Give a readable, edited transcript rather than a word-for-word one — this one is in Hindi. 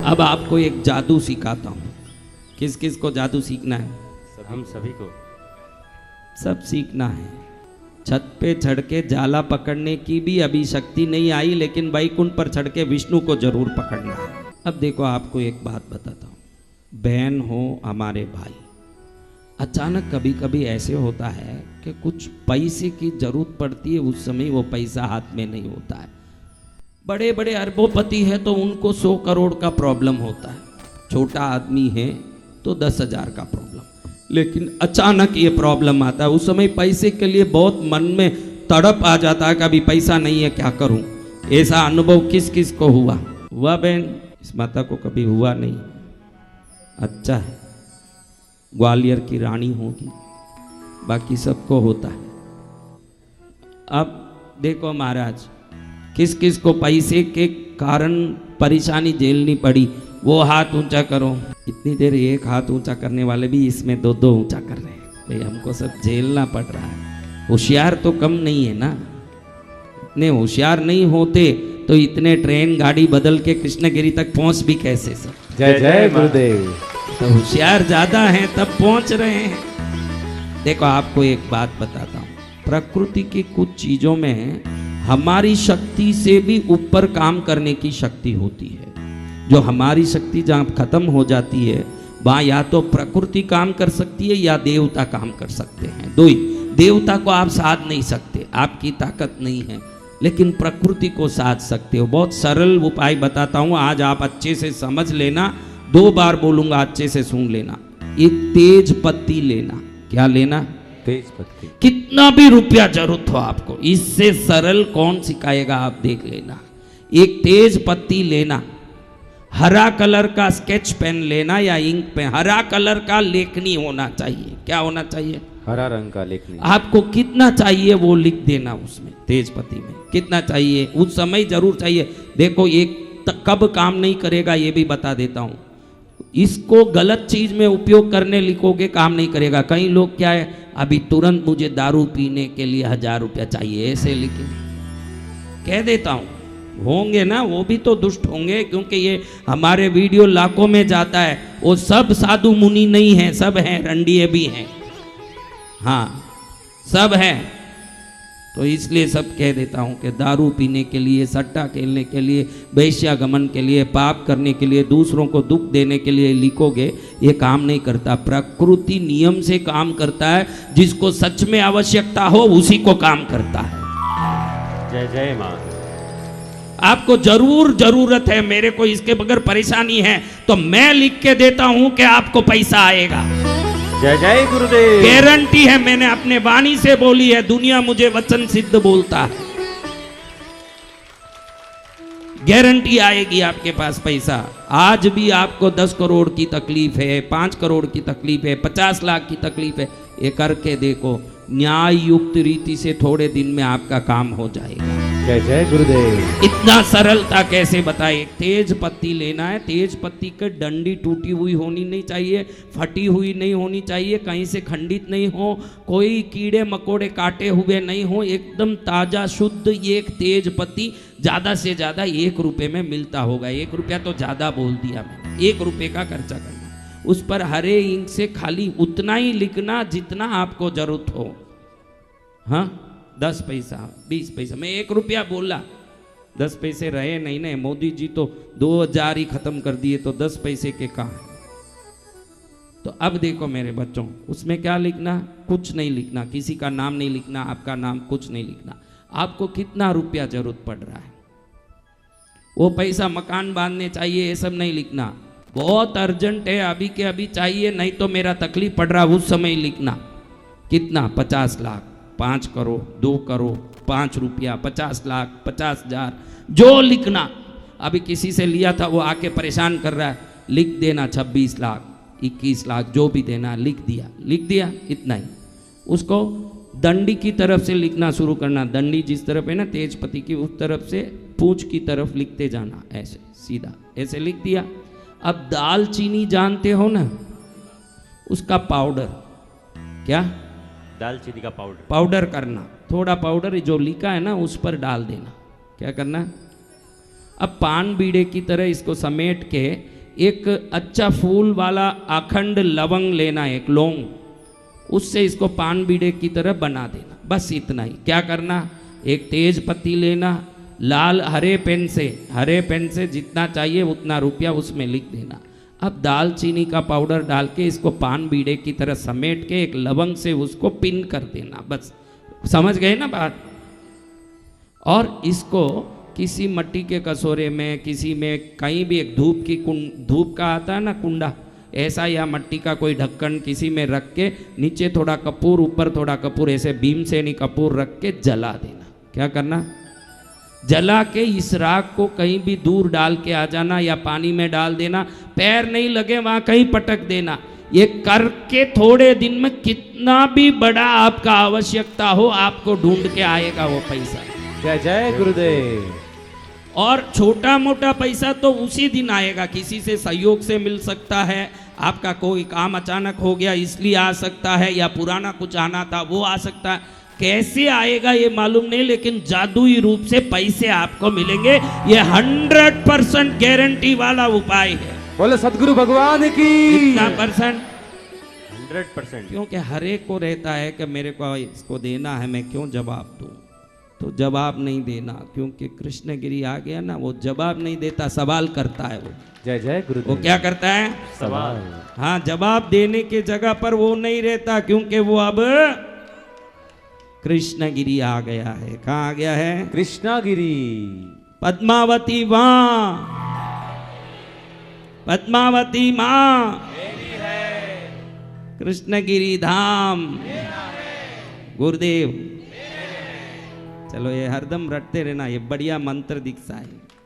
अब आपको एक जादू सिखाता हूँ। किस किस को जादू सीखना है? हम सभी को सब सीखना है। छत पे चढ़ के जाला पकड़ने की भी अभी शक्ति नहीं आई, लेकिन वैकुंठ पर चढ़ के विष्णु को जरूर पकड़ना है। अब देखो आपको एक बात बताता हूँ। बहन हो हमारे भाई, अचानक कभी कभी ऐसे होता है कि कुछ पैसे की जरूरत पड़ती है, उस समय वो पैसा हाथ में नहीं होता है। बड़े बड़े अरबोपति है तो उनको 100 करोड़ का प्रॉब्लम होता है, छोटा आदमी है तो 10,000 का प्रॉब्लम। लेकिन अचानक ये प्रॉब्लम आता है, उस समय पैसे के लिए बहुत मन में तड़प आ जाता है कि अभी पैसा नहीं है, क्या करूं। ऐसा अनुभव किस किस को हुआ? हुआ बहन? इस माता को कभी हुआ नहीं। अच्छा है, ग्वालियर की रानी होगी, बाकी सबको होता है। अब देखो महाराज, किस किस को पैसे के कारण परेशानी झेलनी पड़ी, वो हाथ ऊंचा करो। इतनी देर एक हाथ ऊंचा करने वाले भी इसमें दो दो ऊंचा कर रहे हैं। भाई हमको सब झेलना पड़ रहा है। होशियार तो कम नहीं है ना। इतने होशियार नहीं होते तो इतने ट्रेन गाड़ी बदल के कृष्णगिरी तक पहुंच भी कैसे सब? जय जय गुरुदेव। तो होशियार ज्यादा हैं तब पहुंच रहे हैं। देखो आपको एक बात बताता हूँ, प्रकृति की कुछ चीजों में हमारी शक्ति से भी ऊपर काम करने की शक्ति होती है। जो हमारी शक्ति जहाँ खत्म हो जाती है, वहाँ या तो प्रकृति काम कर सकती है या देवता काम कर सकते हैं। दो ही। देवता को आप साध नहीं सकते, आपकी ताकत नहीं है, लेकिन प्रकृति को साध सकते हो। बहुत सरल उपाय बताता हूँ, आज आप अच्छे से समझ लेना। 2 बार बोलूंगा, अच्छे से सुन लेना। एक तेज पत्ती लेना। क्या लेना? तेज पत्ती। कितना भी रुपया जरूरत हो आपको, इससे सरल कौन सिखाएगा आप देख लेना। एक तेज पत्ती लेना, हरा कलर का स्केच पेन लेना या इंक पेन, हरा कलर का लेखनी होना चाहिए। क्या होना चाहिए? हरा रंग का लेखनी। आपको कितना चाहिए वो लिख देना उसमें, तेज पत्ती में कितना चाहिए, उस समय जरूर चाहिए। देखो एक कब काम नहीं करेगा ये भी बता देता हूँ। इसको गलत चीज में उपयोग करने लिखोगे काम नहीं करेगा। कई लोग क्या है, अभी तुरंत मुझे दारू पीने के लिए 1000 रुपया चाहिए, ऐसे लिखे। कह देता हूँ, होंगे ना वो भी तो दुष्ट होंगे, क्योंकि ये हमारे वीडियो लाखों में जाता है। वो सब साधु मुनि नहीं है, सब हैं, रंडिये भी हैं, हाँ सब हैं। तो इसलिए सब कह देता हूँ कि दारू पीने के लिए, सट्टा खेलने के लिए, वैश्यागमन के लिए, पाप करने के लिए, दूसरों को दुख देने के लिए लिखोगे, ये काम नहीं करता। प्रकृति नियम से काम करता है, जिसको सच में आवश्यकता हो उसी को काम करता है। जय जय माँ। आपको जरूर जरूरत है, मेरे को इसके बगैर परेशानी है तो मैं लिख के देता हूं कि आपको पैसा आएगा। जय जय गुरुदेव। गारंटी है, मैंने अपने वाणी से बोली है, दुनिया मुझे वचन सिद्ध बोलता है। गारंटी आएगी आपके पास पैसा। आज भी आपको 10 करोड़ की तकलीफ है, 5 करोड़ की तकलीफ है, 50 लाख की तकलीफ है, ये करके देखो, न्याय युक्त रीति से थोड़े दिन में आपका काम हो जाएगा। जय जय गुरुदेव। इतना सरलता कैसे बताए? तेज पत्ती लेना है, तेज पत्ती की डंडी टूटी हुई होनी नहीं चाहिए, फटी हुई नहीं होनी चाहिए, कहीं से खंडित नहीं हो, कोई कीड़े मकोड़े काटे हुए नहीं हो, एकदम ताजा शुद्ध एक तेज पत्ती। ज्यादा से ज्यादा 1 रुपये में मिलता होगा। 1 रुपया तो ज्यादा बोल दिया मैंने, 1 रुपये का खर्चा करना। उस पर हरे इंक से खाली उतना ही लिखना जितना आपको जरूरत हो। हाँ, 10 पैसा, 20 पैसा, मैं 1 रुपया बोला, 10 पैसे रहे नहीं ना। मोदी जी तो 2000 ही खत्म कर दिए, तो 10 पैसे के कहाँ है? तो अब देखो मेरे बच्चों, उसमें क्या लिखना? कुछ नहीं लिखना, किसी का नाम नहीं लिखना, आपका नाम कुछ नहीं लिखना। आपको कितना रुपया जरूरत पड़ रहा है, वो पैसा मकान बांधने चाहिए, ये सब नहीं लिखना। बहुत अर्जेंट है, अभी के अभी चाहिए, नहीं तो मेरा तकलीफ पड़ रहा, उस समय लिखना। कितना? 50 लाख, 5 करोड़, 2 करोड़, 5 रुपया, 50 लाख, 50,000, जो लिखना। अभी किसी से लिया था, वो आके परेशान कर रहा है, लिख देना 26 लाख, 21 लाख, जो भी देना लिख दिया, लिख दिया, इतना ही। उसको दंडी की तरफ से लिखना शुरू करना। दंडी जिस तरफ है ना तेजपति की, उस तरफ से पूंछ की तरफ लिखते जाना, ऐसे सीधा, ऐसे लिख दिया। अब दालचीनी जानते हो ना, उसका पाउडर, क्या? दालचीनी का पाउडर। पाउडर करना, थोड़ा पाउडर जो लिखा है ना उस पर डाल देना। क्या करना? अब पान बीड़े की तरह इसको समेट के एक अच्छा फूल वाला अखंड लवंग लेना है, एक लौंग, उससे इसको पान बीड़े की तरह बना देना, बस इतना ही। क्या करना, एक तेज पत्ती लेना, लाल हरे पेन से जितना चाहिए उतना रुपया उसमें लिख देना। अब दालचीनी का पाउडर डाल के इसको पान बीड़े की तरह समेट के एक लवंग से उसको पिन कर देना, बस। समझ गए ना बात। और इसको किसी मट्टी के कटोरे में, किसी में कहीं भी, एक धूप का आता है ना कुंडा, ऐसा, या मट्टी का कोई ढक्कन किसी में रख के नीचे थोड़ा कपूर ऊपर थोड़ा कपूर, ऐसे भीमसेनी कपूर रख के जला देना। क्या करना, जला के इस राख को कहीं भी दूर डाल के आ जाना, या पानी में डाल देना, पैर नहीं लगे वहां कहीं पटक देना। ये करके थोड़े दिन में कितना भी बड़ा आपका आवश्यकता हो, आपको ढूंढ के आएगा वो पैसा। जय जय गुरुदेव। और छोटा मोटा पैसा तो उसी दिन आएगा, किसी से सहयोग से मिल सकता है, आपका कोई काम अचानक हो गया इसलिए आ सकता है, या पुराना कुछ आना था वो आ सकता है। कैसे आएगा ये मालूम नहीं, लेकिन जादुई रूप से पैसे आपको मिलेंगे। ये 100% गारंटी वाला उपाय है। बोले सदगुरु भगवान की। कितना परसेंट? 100%। क्योंकि हर एक को रहता है कि मेरे को इसको देना है, मैं क्यों जवाब दूं। तो जवाब नहीं देना, क्योंकि कृष्णगिरी आ गया ना, वो जवाब नहीं देता, सवाल करता है वो। जय जय गुरुदेव। वो क्या करता है, सवाल। हाँ, जवाब देने के जगह पर वो नहीं रहता, क्योंकि वो अब कृष्णगिरी आ गया है। कहाँ आ गया है? कृष्णगिरी। पद्मावती माँ, पद्मावती माँ, कृष्णगिरी धाम, गुरुदेव। चलो ये हरदम रटते रहना, ये बढ़िया मंत्र दीक्षा है।